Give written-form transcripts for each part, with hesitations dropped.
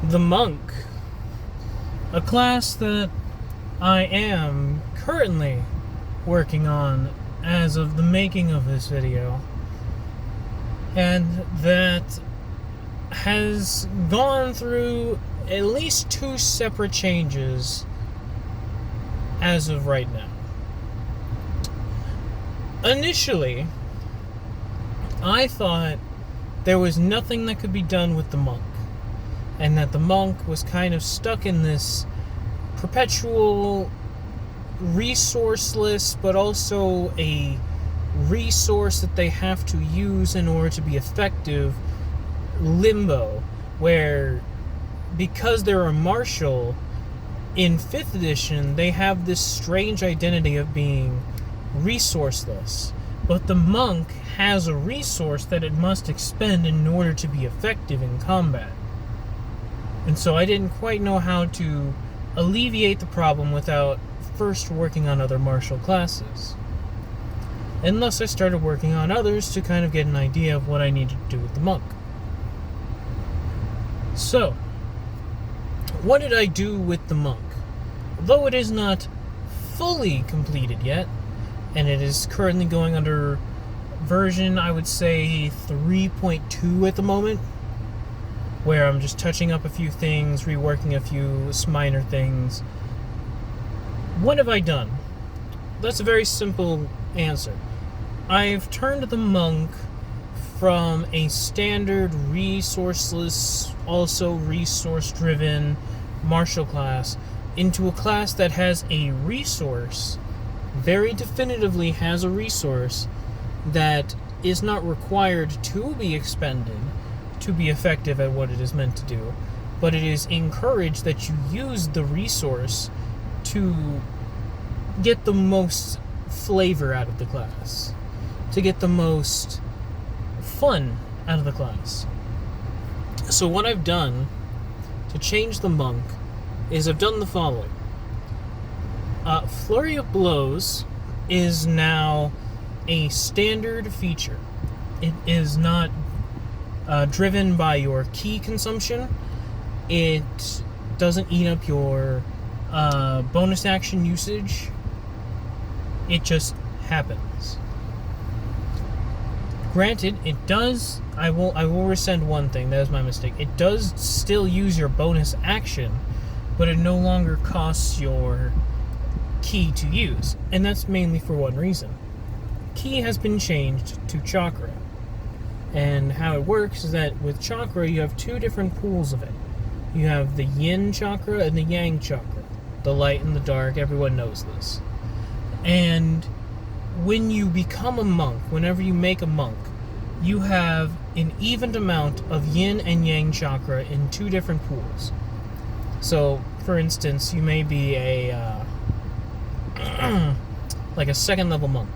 the monk, a class that I am currently working on as of the making of this video, and that has gone through at least 2 separate changes as of right now. Initially, I thought there was nothing that could be done with the monk, and that the monk was kind of stuck in this perpetual resourceless, but also a resource that they have to use in order to be effective limbo, where because they're a martial in 5th edition, they have this strange identity of being resourceless, but the monk has a resource that it must expend in order to be effective in combat. And so I didn't quite know how to alleviate the problem without first working on other martial classes. And thus I started working on others to kind of get an idea of what I needed to do with the monk. So, what did I do with the monk? Though it is not fully completed yet, and it is currently going under version, I would say, 3.2 at the moment, where I'm just touching up a few things, reworking a few minor things. What have I done? That's a very simple answer. I've turned the monk from a standard resourceless, also resource-driven martial class into a class that has a resource, very definitively has a resource that is not required to be expended to be effective at what it is meant to do, but it is encouraged that you use the resource to get the most flavor out of the class, to get the most fun out of the class. So what I've done to change the monk is I've done the following. Flurry of Blows is now a standard feature. It is not driven by your ki consumption. It doesn't eat up your bonus action usage. It just happens. Granted, it does... I will rescind one thing. That is my mistake. It does still use your bonus action, but it no longer costs your ki to use. And that's mainly for one reason. Ki has been changed to chakra. And how it works is that with chakra, you have 2 different pools of it. You have the yin chakra and the yang chakra. The light and the dark, everyone knows this. And when you become a monk, whenever you make a monk, you have an even amount of yin and yang chakra in 2 different pools. So, for instance, you may be a like a 2nd level monk.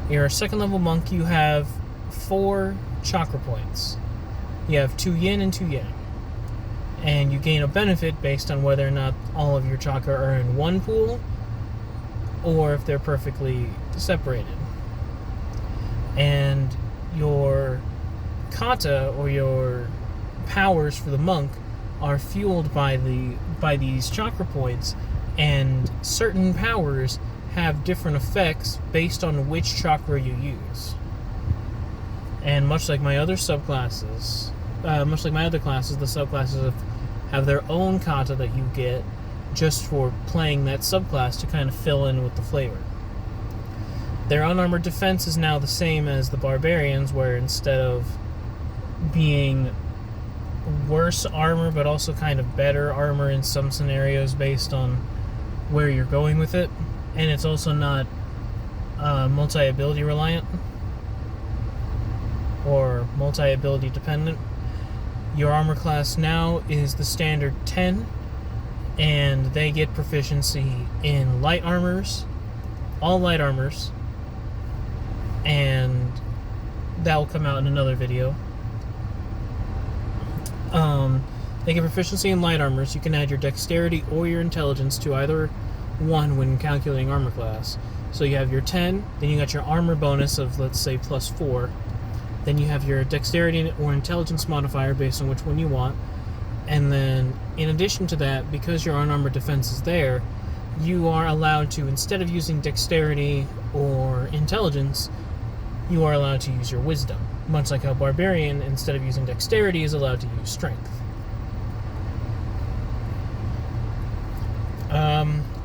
You're a 2nd level monk, you have 4 chakra points. You have 2 yin and 2 yang. And you gain a benefit based on whether or not all of your chakra are in one pool, or if they're perfectly separated. And your kata, or your powers for the monk, are fueled by these chakra points, and certain powers have different effects based on which chakra you use. And much like my other subclasses, the subclasses have their own kata that you get just for playing that subclass to kind of fill in with the flavor. Their unarmored defense is now the same as the barbarians, where instead of being worse armor, but also kind of better armor in some scenarios based on where you're going with it, and it's also not multi-ability reliant or multi-ability dependent. Your armor class now is the standard 10, and they get proficiency in light armors, all light armors, and that will come out in another video. They get proficiency in light armors. You can add your dexterity or your intelligence to either one when calculating armor class. So you have your 10, then you got your armor bonus of, let's say, +4. Then you have your dexterity or intelligence modifier based on which one you want. And then, in addition to that, because your unarmored defense is there, you are allowed to, instead of using dexterity or intelligence, you are allowed to use your wisdom. Much like how Barbarian, instead of using dexterity, is allowed to use strength.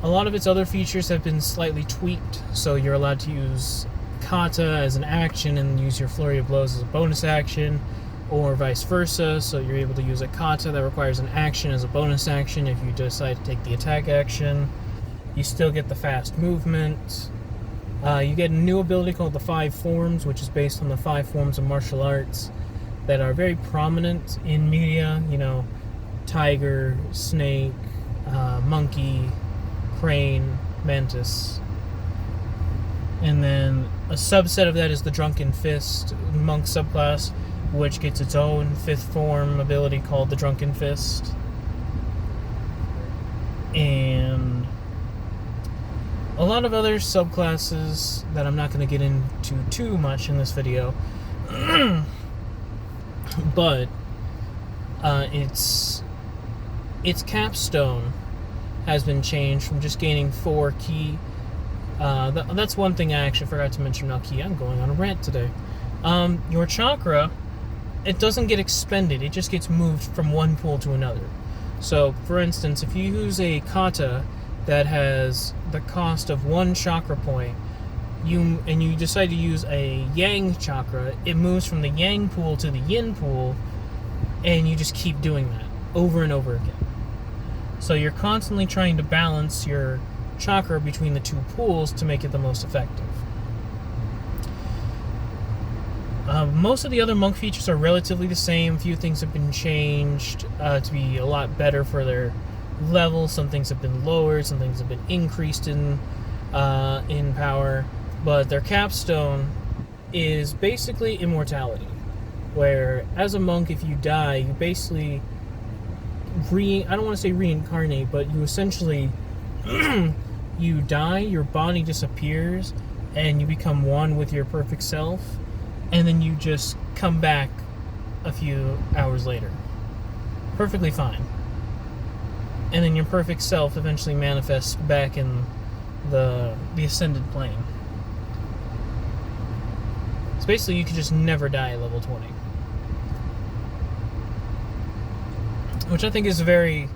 A lot of its other features have been slightly tweaked, so you're allowed to use kata as an action and use your flurry of blows as a bonus action, or vice versa, so you're able to use a kata that requires an action as a bonus action if you decide to take the attack action. You still get the fast movement. You get a new ability called the 5 Forms, which is based on the 5 forms of martial arts that are very prominent in media. You know, tiger, snake, monkey, crane, mantis. And then a subset of that is the Drunken Fist monk subclass, which gets its own 5th form ability called the Drunken Fist. And a lot of other subclasses that I'm not going to get into too much in this video. But its capstone has been changed from just gaining 4 ki. That's one thing I actually forgot to mention about ki. I'm going on a rant today. Your chakra, it doesn't get expended. It just gets moved from one pool to another. So, for instance, if you use a kata that has the cost of 1 chakra point, you decide to use a yang chakra, it moves from the yang pool to the yin pool, and you just keep doing that over and over again. So you're constantly trying to balance your chakra between the 2 pools to make it the most effective. Most of the other monk features are relatively the same. A few things have been changed to be a lot better for their level. Some things have been lowered, some things have been increased in power. But their capstone is basically immortality, where as a monk, if you die, you basically I don't want to say reincarnate, but you essentially you die, your body disappears, and you become one with your perfect self, and then you just come back a few hours later. Perfectly fine. And then your perfect self eventually manifests back in the ascended plane. So basically you could just never die at level 20. Which I think is very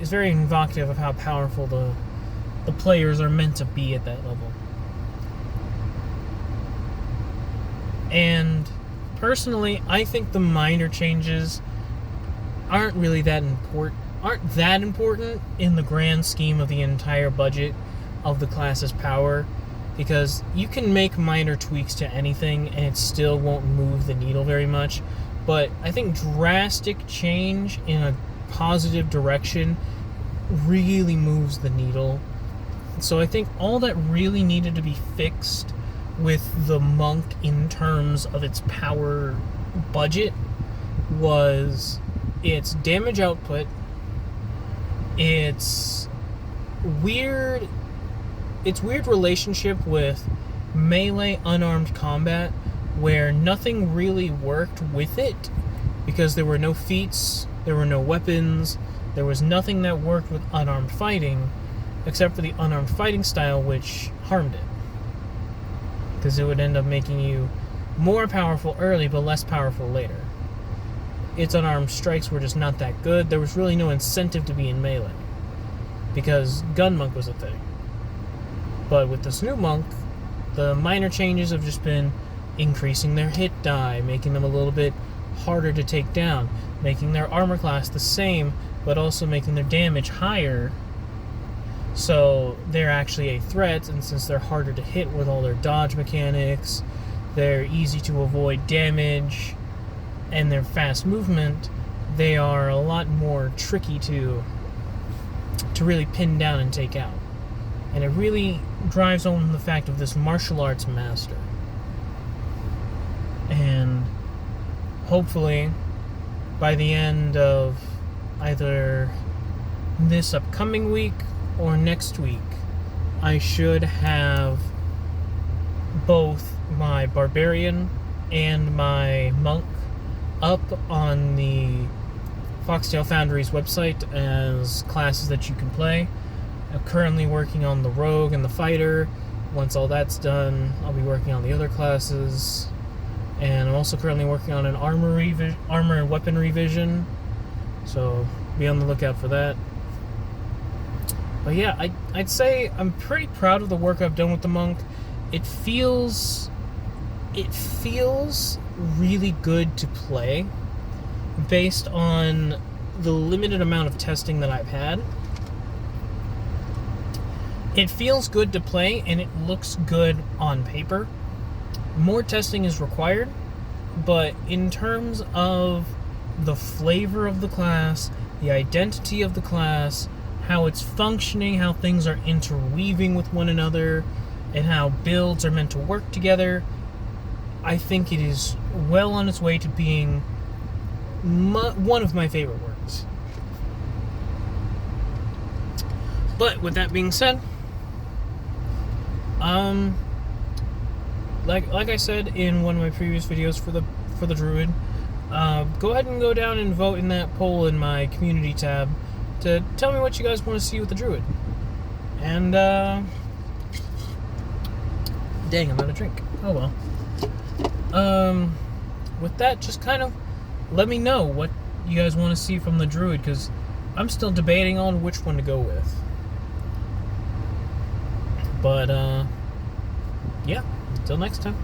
evocative of how powerful the players are meant to be at that level. And personally, I think the minor changes aren't that important in the grand scheme of the entire budget of the class's power, because you can make minor tweaks to anything and it still won't move the needle very much. But I think drastic change in a positive direction really moves the needle. So I think all that really needed to be fixed with the monk in terms of its power budget was its damage output, its weird relationship with melee unarmed combat, where nothing really worked with it because there were no feats, there were no weapons, there was nothing that worked with unarmed fighting except for the unarmed fighting style, which harmed it, because it would end up making you more powerful early but less powerful later. Its unarmed strikes were just not that good. There was really no incentive to be in melee because gun monk was a thing. But with this new monk, the minor changes have just been increasing their hit die, making them a little bit harder to take down, making their armor class the same, but also making their damage higher, so they're actually a threat. And since they're harder to hit with all their dodge mechanics, they're easy to avoid damage, and their fast movement, they are a lot more tricky to really pin down and take out. And it really drives home the fact of this martial arts master. And hopefully, by the end of either this upcoming week or next week, I should have both my barbarian and my monk up on the Foxtail Foundry's website as classes that you can play. I'm currently working on the Rogue and the Fighter. Once all that's done, I'll be working on the other classes. And I'm also currently working on an armor and weapon revision. So be on the lookout for that. But yeah, I'd say I'm pretty proud of the work I've done with the Monk. It feels really good to play based on the limited amount of testing that I've had. It feels good to play, and it looks good on paper. More testing is required, but in terms of the flavor of the class, the identity of the class, how it's functioning, how things are interweaving with one another, and how builds are meant to work together, I think it is well on its way to being one of my favorite works. But with that being said, like I said in one of my previous videos for the Druid, go ahead and go down and vote in that poll in my community tab to tell me what you guys want to see with the Druid. And dang, I'm out of drink. Oh well. With that, just kind of let me know what you guys want to see from the Druid, because I'm still debating on which one to go with. But yeah, until next time.